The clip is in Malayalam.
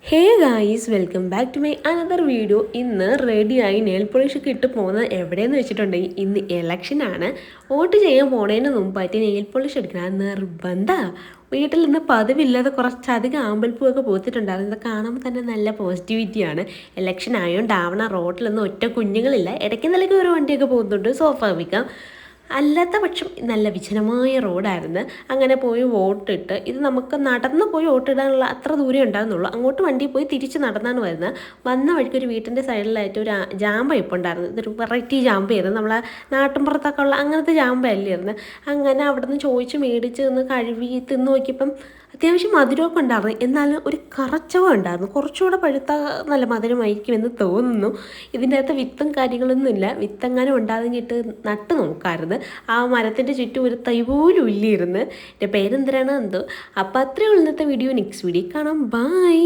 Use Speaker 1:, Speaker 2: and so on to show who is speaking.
Speaker 1: Hey guys, welcome back to my another video. ഇന്ന് റെഡിയായി നെയിൽ പോളിഷൊക്കെ ഇട്ട് പോകുന്നത് എവിടെയെന്ന് വെച്ചിട്ടുണ്ടെങ്കിൽ ഇന്ന് ഇലക്ഷനാണ്. വോട്ട് ചെയ്യാൻ പോണതിന് മുമ്പായിട്ട് നെയിൽ പോളിഷ് എടുക്കണം നിർബന്ധമാണ്. വീട്ടിൽ നിന്ന് പതിവില്ലാതെ കുറച്ചധികം ആമ്പൽപ്പൂവൊക്കെ പൂത്തിട്ടുണ്ടായിരുന്നു. ഇത് കാണുമ്പോൾ തന്നെ നല്ല പോസിറ്റിവിറ്റിയാണ്. ഇലക്ഷൻ ആയതുകൊണ്ടാവണ റോഡിലൊന്നും ഒറ്റ കുഞ്ഞുങ്ങളില്ല. ഇടയ്ക്ക് നിലയ്ക്ക് ഒരു വണ്ടിയൊക്കെ പോകുന്നുണ്ട്, സ്വാഭാവികം. അല്ലാത്ത പക്ഷം നല്ല വിജനമായ റോഡായിരുന്നു. അങ്ങനെ പോയി വോട്ടിട്ട്, ഇത് നമുക്ക് നടന്ന് പോയി വോട്ടിടാനുള്ള അത്ര ദൂരം ഉണ്ടാകുന്നുള്ളൂ. അങ്ങോട്ട് വണ്ടി പോയി തിരിച്ച് നടന്നാണ് വരുന്നത്. വന്ന വഴിക്ക് ഒരു വീട്ടിൻ്റെ സൈഡിലായിട്ട് ഒരു ജാമ്പ ഇപ്പോൾ ഉണ്ടായിരുന്നു. ഇതൊരു വെറൈറ്റി ജാമ്പയായിരുന്നു. നമ്മളെ നാട്ടിൻപുറത്തൊക്കെ ഉള്ള അങ്ങനത്തെ ജാമ്പയല്ലായിരുന്നു. അങ്ങനെ അവിടെ നിന്ന് ചോദിച്ച് മേടിച്ച് നിന്ന് കഴുകി തിന്ന് നോക്കിയപ്പം അത്യാവശ്യം മധുരമൊക്കെ ഉണ്ടായിരുന്നു. എന്നാലും ഒരു കറച്ചവ ഉണ്ടായിരുന്നു. കുറച്ചുകൂടെ പഴുത്ത നല്ല മധുരമായിരിക്കും എന്ന് തോന്നുന്നു. ഇതിൻ്റെ അകത്ത് വിത്തും കാര്യങ്ങളൊന്നും ഇല്ല. വിത്തെങ്ങാനും ഉണ്ടാകുന്നിട്ട് നട്ട് നോക്കാമായിരുന്നു. ആ മരത്തിൻ്റെ ചുറ്റും ഒരു തൈ പോലും ഇല്ലായിരുന്നു. എൻ്റെ പേരെന്തരാണ് എന്തോ. അപ്പോൾ അത്രയേ ഉള്ളൂ ഇന്നത്തെ വീഡിയോ. നെക്സ്റ്റ് വീഡിയോ കാണാം. ബൈ.